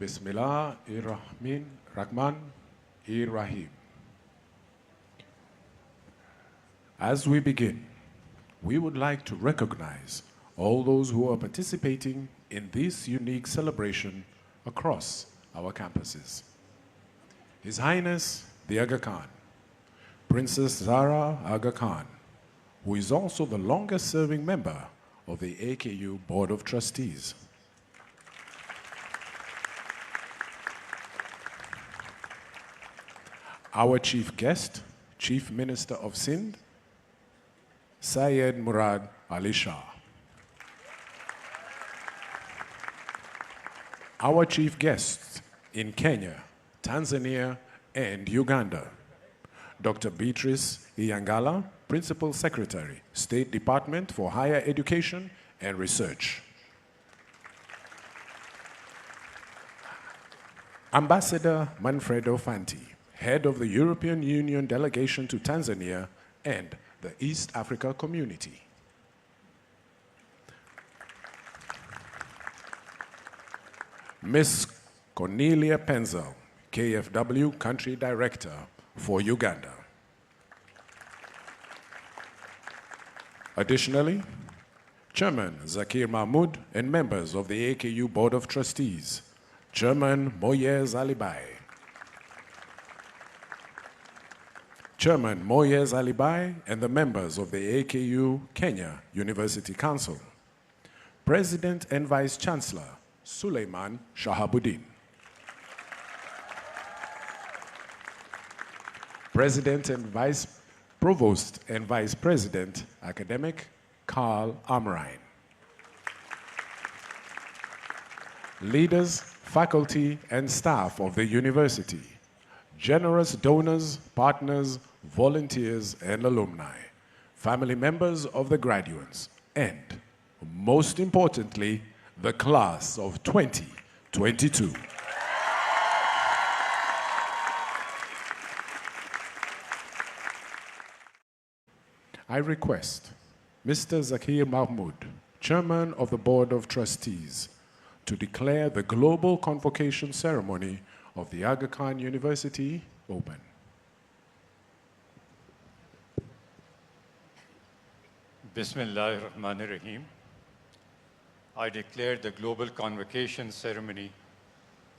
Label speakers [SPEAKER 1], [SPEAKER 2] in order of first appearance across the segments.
[SPEAKER 1] Bismillahir-Rahman-ir-Rahim. As we begin, we would like to recognize all those who are participating in this unique celebration across our campuses. His Highness the Aga Khan, Princess Zara Aga Khan, who is also the longest-serving member of the AKU Board of Trustees. Our chief guest, Chief Minister of Sindh, Syed Murad Ali Shah. Our chief guests in Kenya, Tanzania, and Uganda, Dr. Beatrice Iyangala, Principal Secretary, State Department for Higher Education and Research. Ambassador Manfredo Fanti, Head of the European Union Delegation to Tanzania and the East Africa Community. Ms. Cornelia Penzel, KFW Country Director for Uganda. Additionally, Chairman Zakir Mahmood and members of the AKU Board of Trustees, Chairman Moyez Alibai. Chairman Moyez Alibai and the members of the AKU Kenya University Council, President and Vice Chancellor Suleiman Shahabuddin, President and Vice Provost and Vice President Academic Carl Amrine, leaders, faculty, and staff of the university, generous donors, partners, volunteers, and alumni, family members of the graduates, and, most importantly, the class of 2022. I request Mr. Zakir Mahmood, Chairman of the Board of Trustees, to declare the global convocation ceremony of the Aga Khan University open.
[SPEAKER 2] Bismillahir-Rahmanir-Rahim. I declare the global convocation ceremony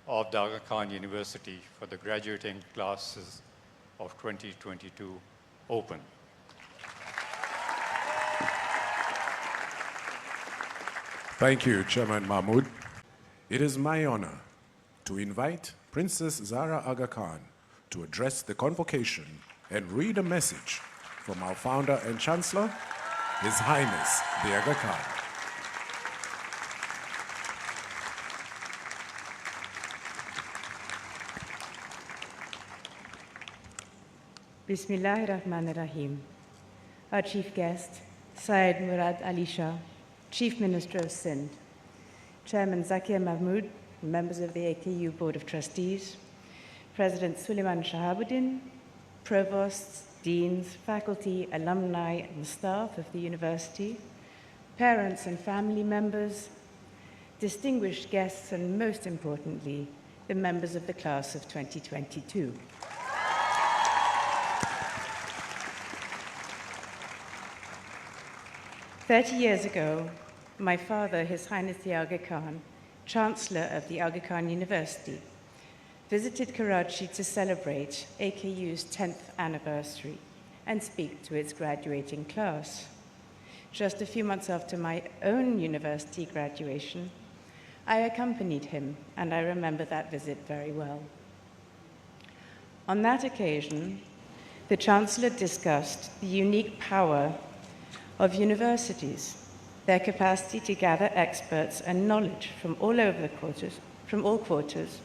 [SPEAKER 2] of the Aga Khan University for the graduating classes of 2022 open.
[SPEAKER 1] Thank you, Chairman Mahmood. It is my honor to invite Princess Zara Aga Khan to address the convocation and read a message from our founder and chancellor, His Highness the Aga Khan.
[SPEAKER 3] Bismillahir-Rahmanir-Rahim. Our chief guest, Syed Murad Ali Shah, Chief Minister of Sindh, Chairman Zakir Mahmood, members of the AKU Board of Trustees, President Suleiman Shahabuddin, provosts, deans, faculty, alumni, and staff of the university, parents and family members, distinguished guests, and most importantly, the members of the class of 2022. "30 years ago, my father, His Highness the Aga Khan, Chancellor of the Aga Khan University, visited Karachi to celebrate AKU's 10th anniversary and speak to its graduating class. Just a few months after my own university graduation, I accompanied him, and I remember that visit very well. On that occasion, the Chancellor discussed the unique power of universities, their capacity to gather experts and knowledge from all quarters,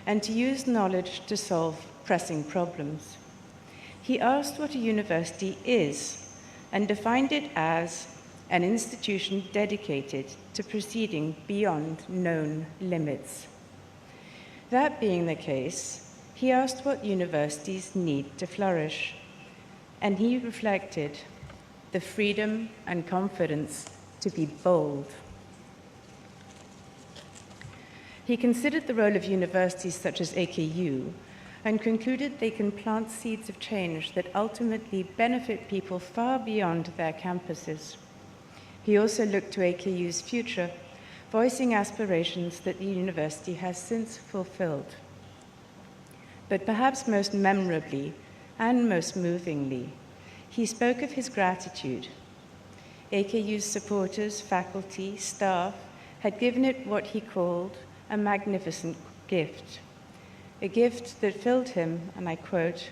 [SPEAKER 3] and to use knowledge to solve pressing problems. He asked what a university is and defined it as an institution dedicated to proceeding beyond known limits. That being the case, he asked what universities need to flourish, and he reflected the freedom and confidence to be bold. He considered the role of universities such as AKU and concluded they can plant seeds of change that ultimately benefit people far beyond their campuses. He also looked to AKU's future, voicing aspirations that the university has since fulfilled. But perhaps most memorably and most movingly, he spoke of his gratitude. AKU's supporters, faculty, staff had given it what he called a magnificent gift, a gift that filled him, and I quote,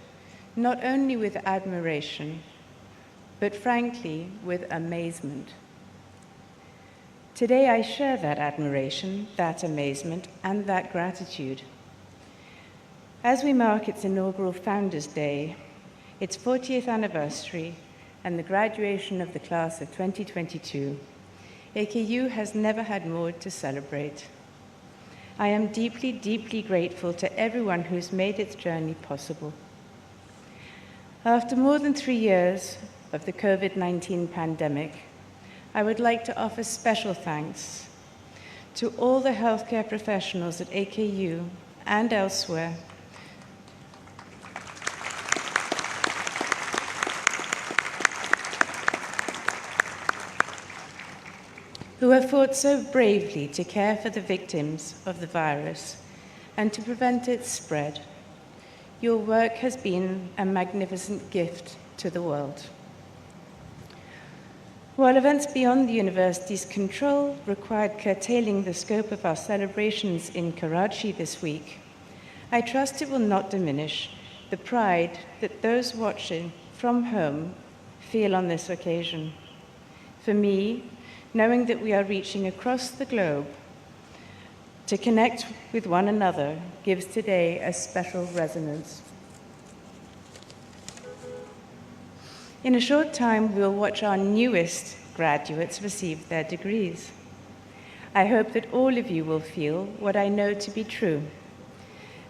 [SPEAKER 3] not only with admiration, but frankly, with amazement. Today, I share that admiration, that amazement, and that gratitude. As we mark its inaugural Founders' Day, its 40th anniversary, and the graduation of the class of 2022, AKU has never had more to celebrate. I am deeply, deeply grateful to everyone who's made its journey possible. After more than 3 years of the COVID-19 pandemic, I would like to offer special thanks to all the healthcare professionals at AKU and elsewhere who have fought so bravely to care for the victims of the virus and to prevent its spread. Your work has been a magnificent gift to the world. While events beyond the university's control required curtailing the scope of our celebrations in Karachi this week, I trust it will not diminish the pride that those watching from home feel on this occasion. For me, knowing that we are reaching across the globe to connect with one another gives today a special resonance. In a short time, we'll watch our newest graduates receive their degrees. I hope that all of you will feel what I know to be true,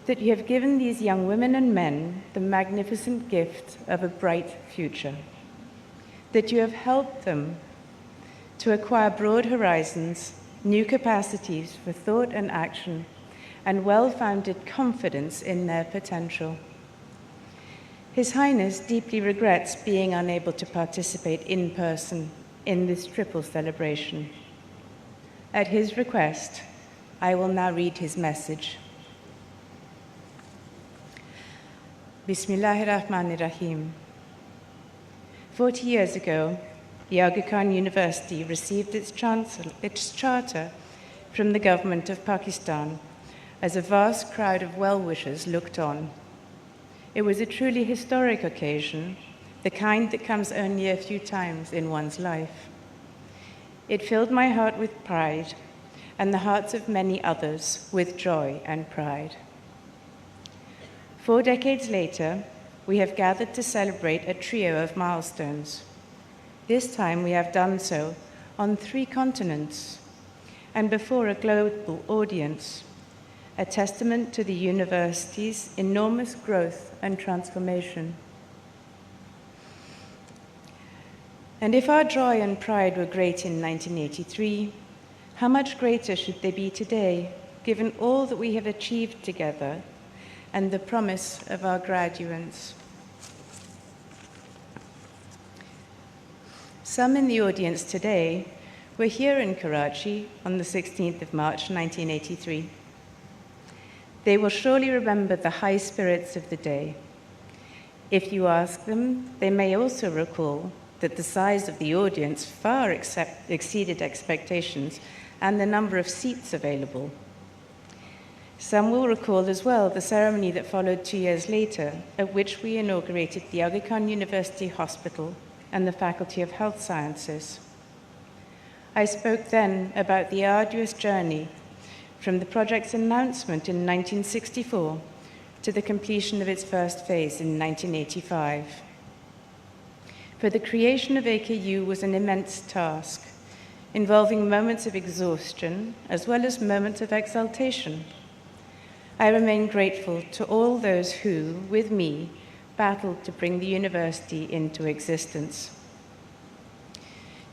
[SPEAKER 3] that you have given these young women and men the magnificent gift of a bright future, that you have helped them to acquire broad horizons, new capacities for thought and action, and well-founded confidence in their potential. His Highness deeply regrets being unable to participate in person in this triple celebration. At his request, I will now read his message. Bismillahirrahmanirrahim. 40 years ago, the Aga Khan University received its charter from the government of Pakistan as a vast crowd of well-wishers looked on. It was a truly historic occasion, the kind that comes only a few times in one's life. It filled my heart with pride and the hearts of many others with joy and pride. 4 decades later, we have gathered to celebrate a trio of milestones. This time we have done so on 3 continents and before a global audience, a testament to the university's enormous growth and transformation. And if our joy and pride were great in 1983, how much greater should they be today, given all that we have achieved together and the promise of our graduates? Some in the audience today were here in Karachi on the 16th of March, 1983. They will surely remember the high spirits of the day. If you ask them, they may also recall that the size of the audience far exceeded expectations and the number of seats available. Some will recall as well the ceremony that followed 2 years later, at which we inaugurated the Aga Khan University Hospital and the Faculty of Health Sciences. I spoke then about the arduous journey from the project's announcement in 1964 to the completion of its first phase in 1985. For the creation of AKU was an immense task, involving moments of exhaustion as well as moments of exaltation. I remain grateful to all those who, with me, battled to bring the university into existence.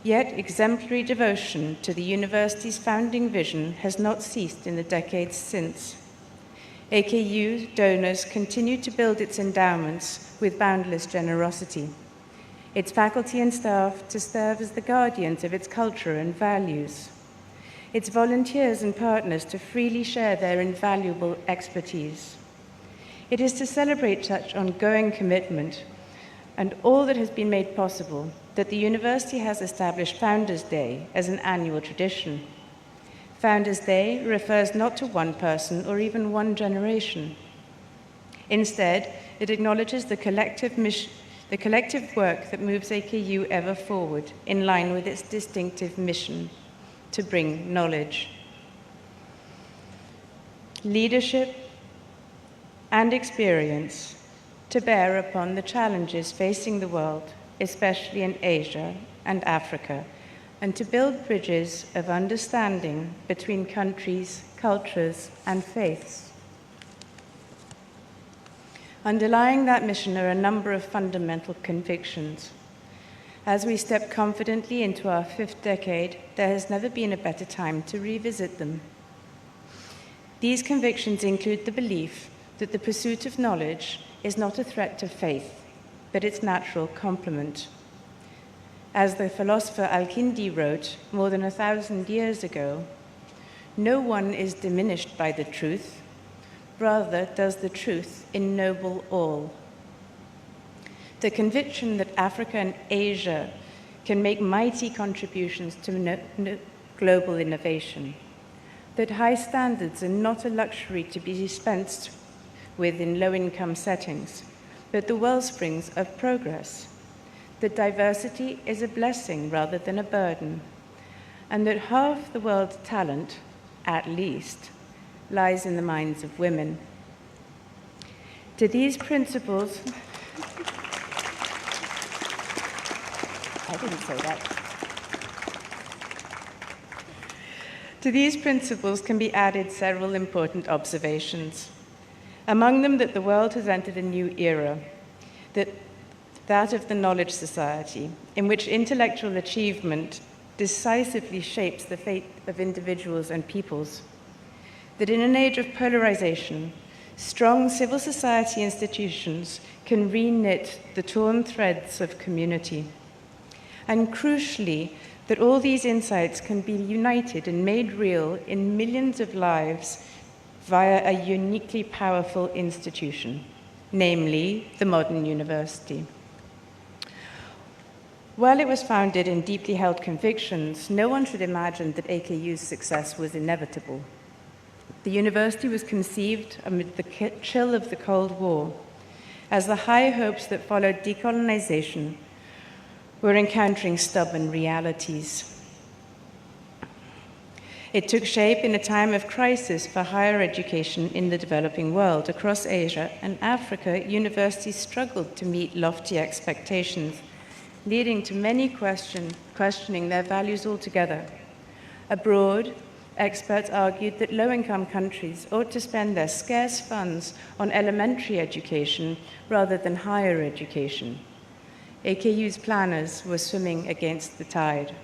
[SPEAKER 3] Yet exemplary devotion to the university's founding vision has not ceased in the decades since. AKU donors continue to build its endowments with boundless generosity, its faculty and staff to serve as the guardians of its culture and values, its volunteers and partners to freely share their invaluable expertise. It is to celebrate such ongoing commitment and all that has been made possible that the university has established Founders' Day as an annual tradition. Founders' Day refers not to one person or even one generation. Instead, it acknowledges the collective work that moves AKU ever forward in line with its distinctive mission to bring knowledge, leadership, and experience to bear upon the challenges facing the world, especially in Asia and Africa, and to build bridges of understanding between countries, cultures, and faiths. Underlying that mission are a number of fundamental convictions. As we step confidently into our 5th decade, there has never been a better time to revisit them. These convictions include the belief that the pursuit of knowledge is not a threat to faith, but its natural complement. As the philosopher Al-Kindi wrote more than 1,000 years ago, no one is diminished by the truth, rather does the truth ennoble all. The conviction that Africa and Asia can make mighty contributions to global innovation, that high standards are not a luxury to be dispensed with in low-income settings, but the wellsprings of progress, that diversity is a blessing rather than a burden, and that half the world's talent, at least, lies in the minds of women. To these principles, I didn't say that. To these principles can be added several important observations. Among them, that the world has entered a new era, that of the knowledge society, in which intellectual achievement decisively shapes the fate of individuals and peoples. That in an age of polarization, strong civil society institutions can reknit the torn threads of community. And crucially, that all these insights can be united and made real in millions of lives via a uniquely powerful institution, namely the modern university. While it was founded in deeply held convictions, no one should imagine that AKU's success was inevitable. The university was conceived amid the chill of the Cold War, as the high hopes that followed decolonization were encountering stubborn realities. It took shape in a time of crisis for higher education in the developing world. Across Asia and Africa, universities struggled to meet lofty expectations, leading to many questioning their values altogether. Abroad, experts argued that low-income countries ought to spend their scarce funds on elementary education rather than higher education. AKU's planners were swimming against the tide.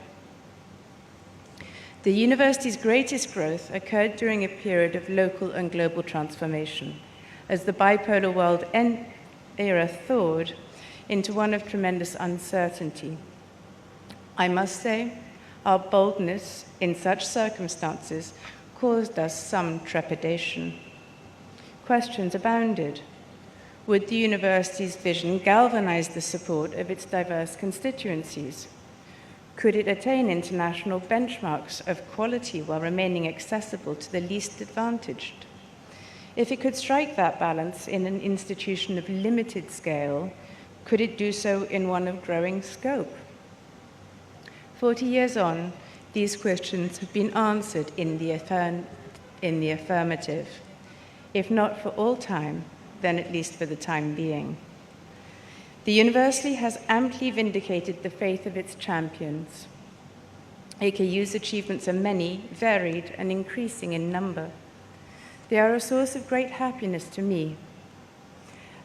[SPEAKER 3] The university's greatest growth occurred during a period of local and global transformation, as the bipolar world era thawed into one of tremendous uncertainty. I must say, our boldness in such circumstances caused us some trepidation. Questions abounded. Would the university's vision galvanize the support of its diverse constituencies? Could it attain international benchmarks of quality while remaining accessible to the least advantaged? If it could strike that balance in an institution of limited scale, could it do so in one of growing scope? 40 years on, these questions have been answered in the affirmative. If not for all time, then at least for the time being. The university has amply vindicated the faith of its champions. AKU's achievements are many, varied, and increasing in number. They are a source of great happiness to me.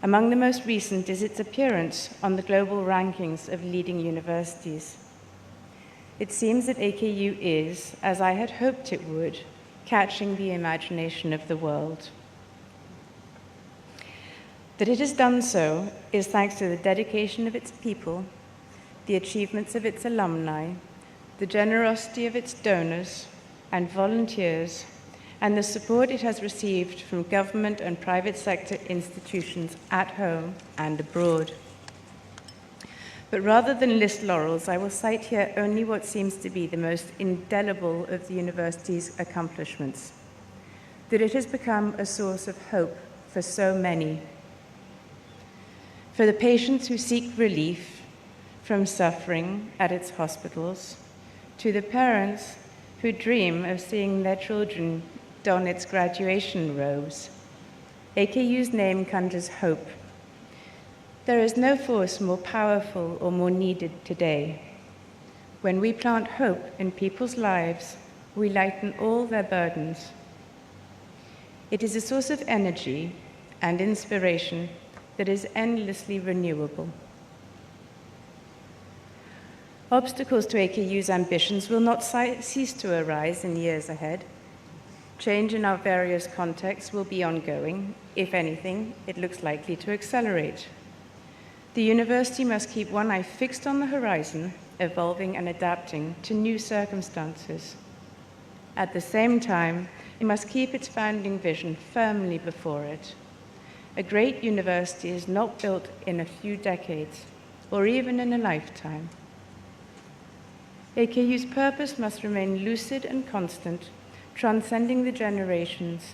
[SPEAKER 3] Among the most recent is its appearance on the global rankings of leading universities. It seems that AKU is, as I had hoped it would, catching the imagination of the world. That it has done so is thanks to the dedication of its people, the achievements of its alumni, the generosity of its donors and volunteers, and the support it has received from government and private sector institutions at home and abroad. But rather than list laurels, I will cite here only what seems to be the most indelible of the university's accomplishments, that it has become a source of hope for so many. For the patients who seek relief from suffering at its hospitals, to the parents who dream of seeing their children don its graduation robes, AKU's name conjures hope. There is no force more powerful or more needed today. When we plant hope in people's lives, we lighten all their burdens. It is a source of energy and inspiration that is endlessly renewable. Obstacles to AKU's ambitions will not cease to arise in years ahead. Change in our various contexts will be ongoing. If anything, it looks likely to accelerate. The university must keep one eye fixed on the horizon, evolving and adapting to new circumstances. At the same time, it must keep its founding vision firmly before it. A great university is not built in a few decades, or even in a lifetime. AKU's purpose must remain lucid and constant, transcending the generations,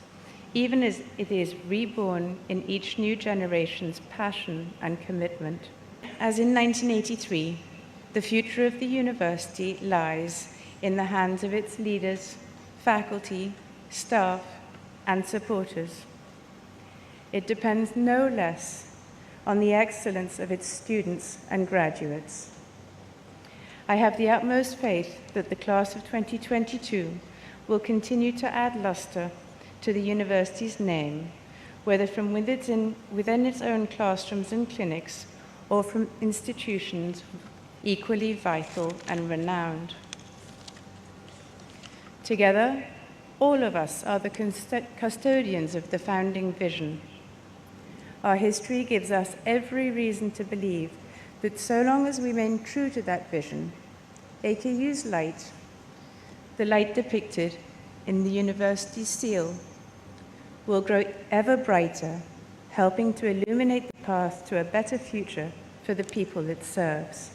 [SPEAKER 3] even as it is reborn in each new generation's passion and commitment. As in 1983, the future of the university lies in the hands of its leaders, faculty, staff, and supporters. It depends no less on the excellence of its students and graduates. I have the utmost faith that the class of 2022 will continue to add luster to the university's name, whether from within its own classrooms and clinics or from institutions equally vital and renowned. Together, all of us are the custodians of the founding vision. Our history gives us every reason to believe that so long as we remain true to that vision, AKU's light, the light depicted in the university's seal, will grow ever brighter, helping to illuminate the path to a better future for the people it serves.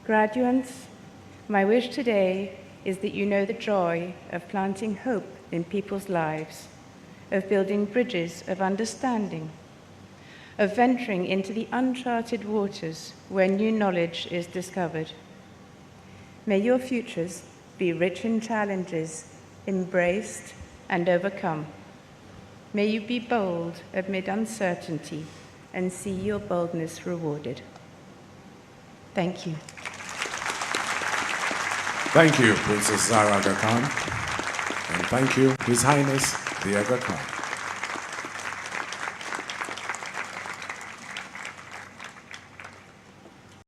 [SPEAKER 3] Graduates, my wish today is that you know the joy of planting hope in people's lives, of building bridges of understanding, of venturing into the uncharted waters where new knowledge is discovered. May your futures be rich in challenges, embraced and overcome. May you be bold amid uncertainty and see your boldness rewarded. Thank you.
[SPEAKER 1] Thank you, Princess Zahra Aga Khan, and thank you, His Highness the Aga Khan.